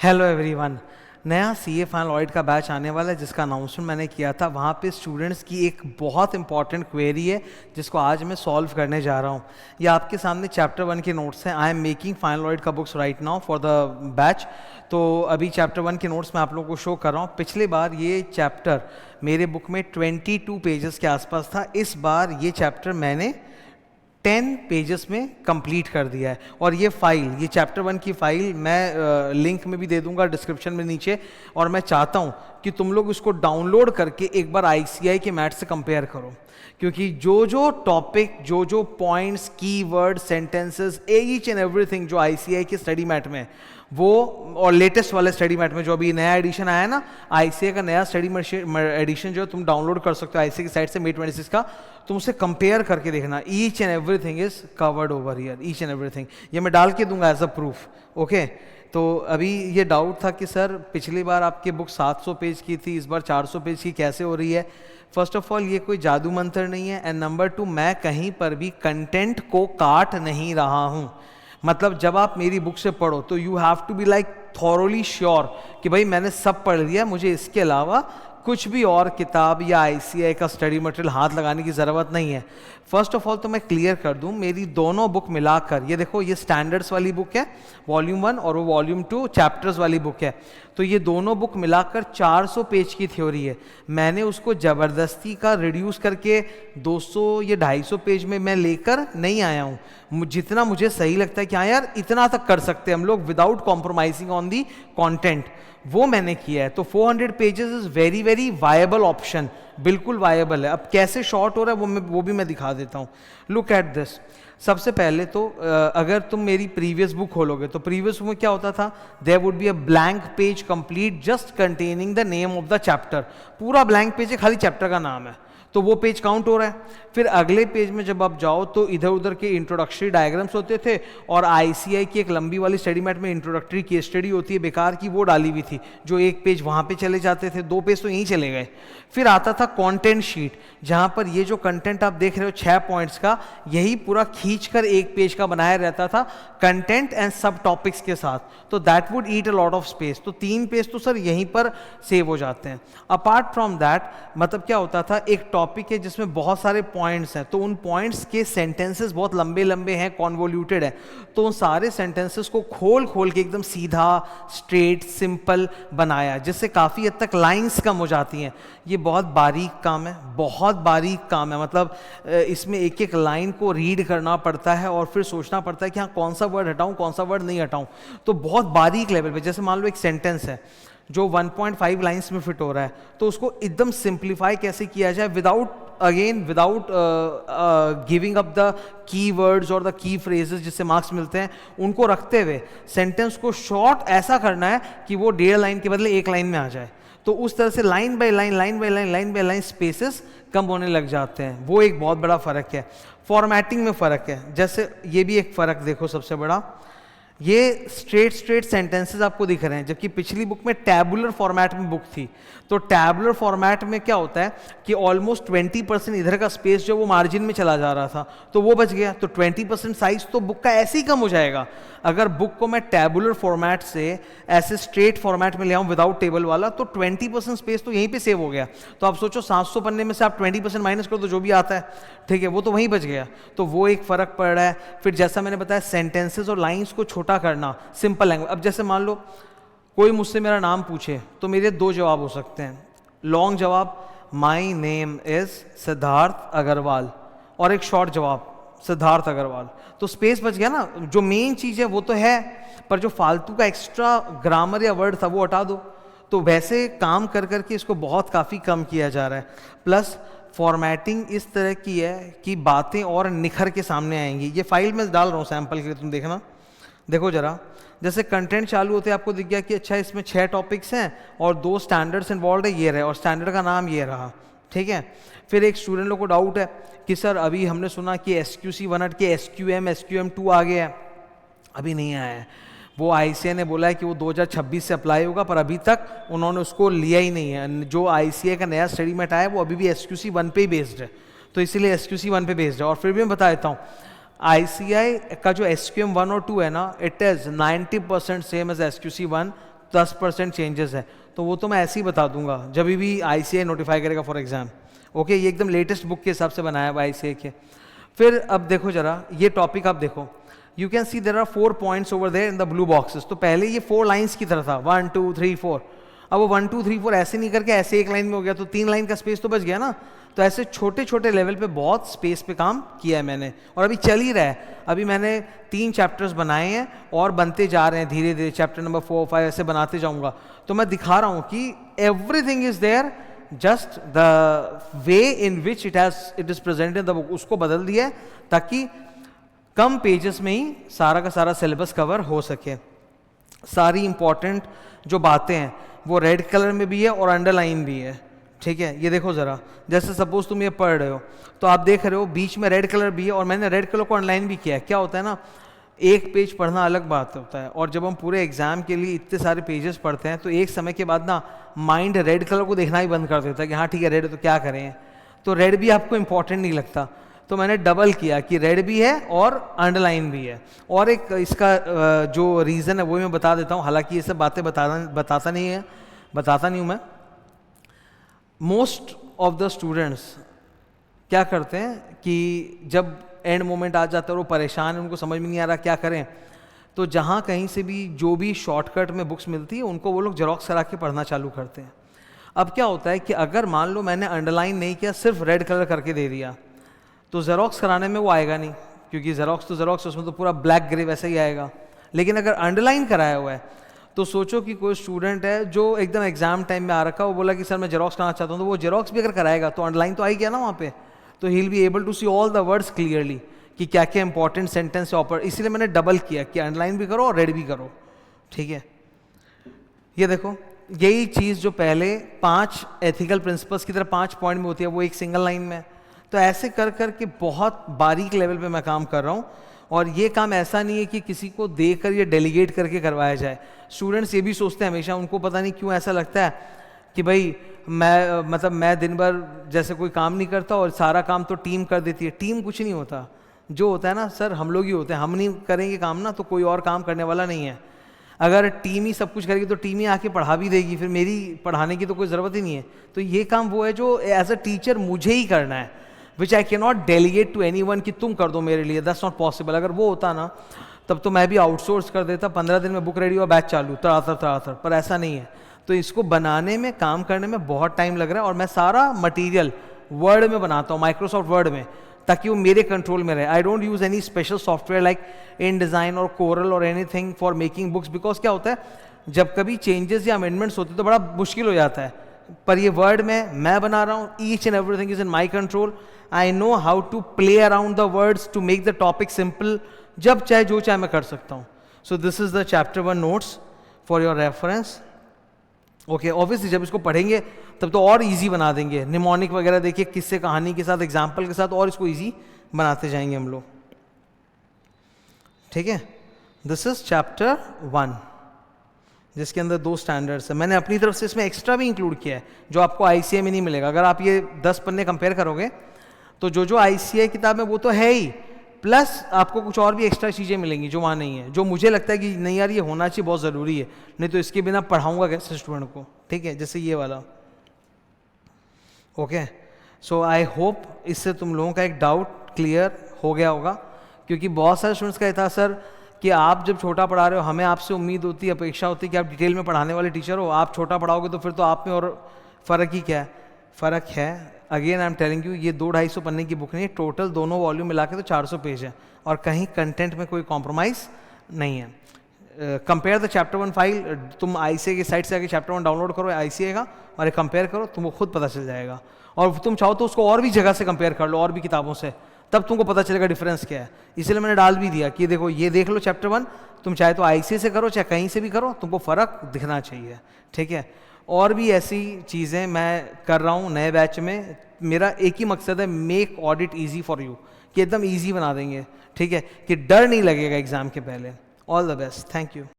Hello everyone. नया CA final audit का batch आने वाला है जिसका अनाउंसमेंट मैंने किया था। वहाँ पे स्टूडेंट्स की एक बहुत इंपॉर्टेंट क्वेरी है जिसको आज मैं सॉल्व करने जा रहा हूँ। ये आपके सामने चैप्टर 1 के नोट्स हैं। I am making final audit का books right now for the batch. तो अभी चैप्टर 1 के नोट्स मैं आप लोगों को शो कर रहा हूँ। पिछले बार ये चैप्टर मेरे बुक में 22 पेजेस के आसपास था। इस बार ये चैप्टर मैंने 10 पेजेस में कंप्लीट कर दिया है। और ये फाइल, ये चैप्टर 1 की फाइल मैं लिंक में भी दे दूंगा डिस्क्रिप्शन में नीचे। और मैं चाहता हूँ कि तुम लोग इसको डाउनलोड करके एक बार आईसीएआई के मैथ से कंपेयर करो, क्योंकि जो जो टॉपिक, जो जो points, keyword, sentences, each and everything जो आईसीएआई के स्टडी मैट में वो, और लेटेस्ट वाले स्टडी मैट में जो अभी नया एडिशन आया है ना, आईसीएआई का नया स्टडी एडिशन जो तुम डाउनलोड कर सकते हो आईसीएआई की साइट से May 26 का, तुम उसे कंपेयर करके देखना। Each and everything is covered over here, each and everything. ये मैं डाल के दूंगा एज अ प्रूफ। ओके, तो अभी ये डाउट था कि सर पिछली बार आपकी बुक 700 पेज की थी, इस बार 400 पेज की कैसे हो रही है। फर्स्ट ऑफ ऑल ये कोई जादू मंत्र नहीं है, एंड नंबर 2 मैं कहीं पर भी कंटेंट को काट नहीं रहा हूँ। मतलब जब आप मेरी बुक से पढ़ो तो you have to be like thoroughly sure कि भाई मैंने सब पढ़ लिया, मुझे इसके अलावा कुछ भी और किताब या आईसीएआई का स्टडी मटेरियल हाथ लगाने की ज़रूरत नहीं है। फर्स्ट ऑफ ऑल तो मैं क्लियर कर दूं, मेरी दोनों बुक मिलाकर, ये देखो ये स्टैंडर्ड्स वाली बुक है वॉल्यूम 1 और वो वॉल्यूम 2 चैप्टर्स वाली बुक है। तो ये दोनों बुक मिलाकर 400 पेज की थ्योरी है। मैंने उसको ज़बरदस्ती का रिड्यूस करके 200 या 250 पेज में मैं लेकर नहीं आया हूँ। जितना मुझे सही लगता है कि हाँ यार इतना तक कर सकते हैं हम लोग without compromising on the content, वो मैंने किया है। तो 400 pages is very very viable option, बिल्कुल वायबल है। अब कैसे शॉर्ट हो रहा है वो भी मैं दिखा देता हूँ। Look at this. सबसे पहले तो अगर तुम मेरी प्रीवियस बुक खोलोगे तो प्रीवियस बुक में क्या होता था, there would be a blank page complete just containing the name of the chapter. पूरा ब्लैंक पेज है, खाली चैप्टर का नाम है, तो वो पेज काउंट हो रहा है। फिर अगले पेज में जब आप जाओ तो इधर उधर के इंट्रोडक्टरी डायग्राम्स होते थे, और आईसीएआई की एक लंबी वाली स्टडी मैट में इंट्रोडक्टरी केस स्टडी होती है बेकार की, वो डाली हुई थी, जो एक पेज वहाँ पे चले जाते थे, 2 पेज तो यहीं चले गए। फिर आता था कंटेंट शीट, जहाँ पर ये जो कंटेंट आप देख रहे हो 6 पॉइंट्स का, यही पूरा खींचकर एक पेज का बनाया रहता था कंटेंट एंड सब टॉपिक्स के साथ। तो that would eat a lot of space. तो 3 पेज तो सर यहीं पर सेव हो जाते हैं। अपार्ट फ्रॉम दैट मतलब क्या होता था, एक टॉपिक है जिसमें बहुत सारे पॉइंट्स हैं, तो उन पॉइंट्स के सेंटेंसेस बहुत लंबे लंबे हैं, कॉन्वोल्यूटेड है, तो उन सारे सेंटेंसेस को खोल खोल के एकदम सीधा, स्ट्रेट, सिंपल बनाया, जिससे काफ़ी हद तक लाइंस कम हो जाती हैं। ये बहुत बारीक काम है, बहुत बारीक काम है। मतलब इसमें एक एक लाइन को रीड करना पड़ता है और फिर सोचना पड़ता है कि हाँ कौन सा वर्ड हटाऊँ, कौन सा वर्ड नहीं हटाऊँ। तो बहुत बारीक लेवल पे, जैसे मान लो एक सेंटेंस है जो 1.5 लाइंस में फिट हो रहा है, तो उसको एकदम सिंप्लीफाई कैसे किया जाए without giving up the key words और द की फ्रेजेस जिससे मार्क्स मिलते हैं, उनको रखते हुए सेंटेंस को शॉर्ट ऐसा करना है कि वो 1.5 लाइन के बदले 1 लाइन में आ जाए। तो उस तरह से लाइन बाय लाइन स्पेसेस कम होने लग जाते हैं। वो एक बहुत बड़ा फ़र्क है। फॉर्मेटिंग में फ़र्क है, जैसे ये भी एक फ़र्क देखो सबसे बड़ा, ये स्ट्रेट सेंटेंसेस आपको दिख रहे हैं, जबकि पिछली बुक में टैबुलर फॉर्मेट में बुक थी। तो टैबुलर फॉर्मेट में क्या होता है कि ऑलमोस्ट 20% इधर का स्पेस जो वो मार्जिन में चला जा रहा था, तो वो बच गया। तो 20% साइज तो बुक का ऐसे ही कम हो जाएगा। अगर बुक को मैं टैबुलर फॉर्मेट से ऐसे स्ट्रेट फॉर्मेट में ले आऊँ विदाउट टेबल वाला, तो 20% स्पेस तो यहीं पे सेव हो गया। तो आप सोचो 700 पन्ने में से आप 20% माइनस करो तो जो भी आता है, ठीक है, वो तो वहीं बच गया। तो वो एक फ़र्क पड़ रहा है। फिर जैसा मैंने बताया, सेंटेंसेस और लाइन्स को छोटा करना, सिंपल लैंग्वेज। अब जैसे मान लो कोई मुझसे मेरा नाम पूछे तो मेरे 2 जवाब हो सकते हैं। लॉन्ग जवाब my name is Siddharth Agarwal, और एक शॉर्ट जवाब सिद्धार्थ अग्रवाल। तो स्पेस बच गया ना। जो मेन चीज़ है वो तो है, पर जो फालतू का एक्स्ट्रा ग्रामर या वर्ड था वो हटा दो। तो वैसे काम कर करके इसको बहुत काफ़ी कम किया जा रहा है। प्लस फॉर्मेटिंग इस तरह की है कि बातें और निखर के सामने आएंगी। ये फाइल मैं डाल रहा हूँ सैम्पल के लिए, तुम देखना। देखो जरा, जैसे कंटेंट चालू होते आपको दिख गया कि अच्छा इसमें 6 टॉपिक्स हैं और 2 स्टैंडर्ड्स इन्वॉल्व है, ये रहे, और स्टैंडर्ड का नाम ये रहा, ठीक है। फिर एक स्टूडेंट लोग को डाउट है कि सर अभी हमने सुना कि SQC1 हट के SQM2 आ गया है, अभी नहीं आया है। वो आईसीएआई ने बोला है कि वो 2026 से अप्लाई होगा, पर अभी तक उन्होंने उसको लिया ही नहीं है। जो आईसीएआई का नया स्टडी मैट आया है वो अभी भी SQC1 पे ही बेस्ड है, तो इसीलिए SQC1 पे बेस्ड है। और फिर भी मैं बता देता हूँ, आईसीएआई का जो SQM1 और 2 है ना, it is 90% same as SQC1, 10% changes है, तो वो तो मैं ऐसे ही बता दूंगा जब भी ICAI नोटिफाई करेगा फॉर एग्जाम। ओके, ये एकदम लेटेस्ट बुक के हिसाब से बनाया हुआ ICAI के। फिर अब देखो जरा ये टॉपिक आप देखो, you can see there are 4 points over there in the blue boxes. तो पहले ये 4 लाइन्स की तरह था, 1 2 3 4। अब वो 1 2 3 4 ऐसे नहीं करके ऐसे एक लाइन में हो गया, तो 3 लाइन का स्पेस तो बच गया ना। तो ऐसे छोटे छोटे लेवल पे बहुत स्पेस पे काम किया है मैंने, और अभी चल ही रहा है। अभी मैंने 3 चैप्टर्स बनाए हैं और बनते जा रहे हैं धीरे धीरे, चैप्टर नंबर 4 5 ऐसे बनाते जाऊंगा। तो मैं दिखा रहा हूँ कि everything is there, just the way in which it is present in the book, उसको बदल दिया है ताकि कम पेजेस में ही सारा का सारा सिलेबस कवर हो सके। सारी इंपॉर्टेंट जो बातें हैं वो रेड कलर में भी है और अंडरलाइन भी है, ठीक है। ये देखो ज़रा, जैसे सपोज तुम ये पढ़ रहे हो तो आप देख रहे हो बीच में रेड कलर भी है और मैंने रेड कलर को अंडरलाइन भी किया है। क्या होता है ना, एक पेज पढ़ना अलग बात होता है, और जब हम पूरे एग्जाम के लिए इतने सारे पेजेस पढ़ते हैं तो एक समय के बाद ना माइंड रेड कलर को देखना ही बंद कर देता है कि हाँ ठीक है रेड है तो क्या करें, तो रेड भी आपको इंपॉर्टेंट नहीं लगता। तो मैंने डबल किया कि रेड भी है और अंडरलाइन भी है। और एक इसका जो रीज़न है वो मैं बता देता हूँ, हालांकि ये सब बातें बताता नहीं हूँ मैं। मोस्ट ऑफ द स्टूडेंट्स क्या करते हैं कि जब एंड मोमेंट आ जाता है और वो परेशान है, उनको समझ में नहीं आ रहा क्या करें, तो जहाँ कहीं से भी जो भी शॉर्टकट में बुक्स मिलती है उनको वो लोग जेरोक्स करा के पढ़ना चालू करते हैं। अब क्या होता है कि अगर मान लो मैंने अंडरलाइन नहीं किया, सिर्फ रेड कलर करके दे दिया, तो जेरोक्स कराने में वो आएगा नहीं, क्योंकि जेरोक्स तो जेरोक्स, उसमें तो पूरा ब्लैक ग्रे वैसे ही आएगा। लेकिन अगर अंडरलाइन कराया हुआ है तो सोचो कि कोई स्टूडेंट है जो एकदम एग्जाम टाइम में आ रखा, वो बोला कि सर मैं जेरोक्स कराना चाहता हूँ, तो वो जेरोक्स भी अगर कराएगा तो अंडरलाइन तो आ ही गया ना वहाँ पे, तो he will be able to see all the words clearly कि क्या क्या इंपॉर्टेंट सेंटेंस ऑपर। इसलिए मैंने डबल किया कि अंडरलाइन भी करो और रेड भी करो, ठीक है। ये देखो, यही चीज़ जो पहले 5 एथिकल प्रिंसिपल्स की तरह 5 पॉइंट में होती है वो एक सिंगल लाइन में। तो ऐसे कर कर के बहुत बारीक लेवल पे मैं काम कर रहा हूँ, और ये काम ऐसा नहीं है कि किसी को देकर ये डेलीगेट करके करवाया जाए। स्टूडेंट्स ये भी सोचते हैं हमेशा, उनको पता नहीं क्यों ऐसा लगता है कि भाई मैं दिन भर जैसे कोई काम नहीं करता और सारा काम तो टीम कर देती है। टीम कुछ नहीं होता, जो होता है ना सर हम लोग ही होते हैं। हम नहीं करेंगे काम ना तो कोई और काम करने वाला नहीं है। अगर टीम ही सब कुछ करेगी तो टीम ही आके पढ़ा भी देगी, फिर मेरी पढ़ाने की तो कोई ज़रूरत ही नहीं है। तो ये काम वो है जो एज अ टीचर मुझे ही करना है, which I can not delegate to anyone कि तुम कर दो मेरे लिए, दैट्स नॉट पॉसिबल। अगर वो होता ना तब तो मैं भी आउटसोर्स कर देता, 15 दिन में बुक रेडी और बैच चालू तड़ातर, पर ऐसा नहीं है। तो इसको बनाने में, काम करने में बहुत टाइम लग रहा है, और मैं सारा मटीरियल वर्ड में बनाता हूँ, माइक्रोसॉफ्ट वर्ड में, ताकि वो मेरे कंट्रोल में रहे। I don't use any special software like in design और कोरल और anything for making books, because क्या होता है जब कभी चेंजेस या अमेंडमेंट्स होते तो बड़ा मुश्किल हो जाता है। पर ये वर्ड में मैं बना रहा हूँ, each and everything is in my control. I know how to play around the words to make the topic simple, जब चाहे जो चाहे मैं कर सकता हूँ। So this is the chapter 1 notes for your reference. Okay, obviously जब इसको पढ़ेंगे तब तो और इजी बना देंगे। निमोनिक वगैरह देखिए, किस्से कहानी के साथ, एग्जाम्पल के साथ, और इसको इजी बनाते जाएंगे हम लोग, ठीक है। दिस इज चैप्टर 1 जिसके अंदर 2 स्टैंडर्ड्स है। मैंने अपनी तरफ से इसमें एक्स्ट्रा भी इंक्लूड किया है जो आपको ICAI में नहीं मिलेगा। अगर आप ये 10 पन्ने कंपेयर करोगे तो जो ICAI किताब में वो तो है ही, प्लस आपको कुछ और भी एक्स्ट्रा चीज़ें मिलेंगी जो वहाँ नहीं है, जो मुझे लगता है कि नहीं यार ये होना चाहिए, बहुत ज़रूरी है, नहीं तो इसके बिना पढ़ाऊँगा कैसे स्टूडेंट को, ठीक है। जैसे ये वाला, ओके। सो आई होप इससे तुम लोगों का एक डाउट क्लियर हो गया होगा, क्योंकि बहुत सारे स्टूडेंट्स का ये था सर कि आप जब छोटा पढ़ा रहे हो, हमें आपसे उम्मीद होती है, अपेक्षा होती है कि आप डिटेल में पढ़ाने वाले टीचर हो, आप छोटा पढ़ाओगे तो फिर तो आप में और फ़र्क ही क्या है, फ़र्क है। Again I am telling you, ये 200-250 पन्ने की बुक नहीं है, टोटल दोनों वॉल्यूम मिला के तो 400 पेज है, और कहीं कंटेंट में कोई कॉम्प्रोमाइज़ नहीं है। कंपेयर द चैप्टर 1 फाइल, तुम ICAI की साइट से आके चैप्टर 1 डाउनलोड करो ICAI का, और एक कंपेयर करो, तुमको खुद पता चल जाएगा। और तुम चाहो तो उसको और भी जगह से कंपेयर कर लो, और भी किताबों से, तब तुमको पता चलेगा डिफरेंस क्या है। इसलिए मैंने डाल भी दिया कि देखो ये देख लो चैप्टर 1, तुम चाहे तो ICAI से करो चाहे कहीं से भी करो, तुमको फ़र्क दिखना चाहिए, ठीक है। और भी ऐसी चीज़ें मैं कर रहा हूँ नए बैच में। मेरा एक ही मकसद है, make audit easy for you, कि एकदम ईजी बना देंगे, ठीक है, कि डर नहीं लगेगा एग्ज़ाम के पहले। All the best, thank you.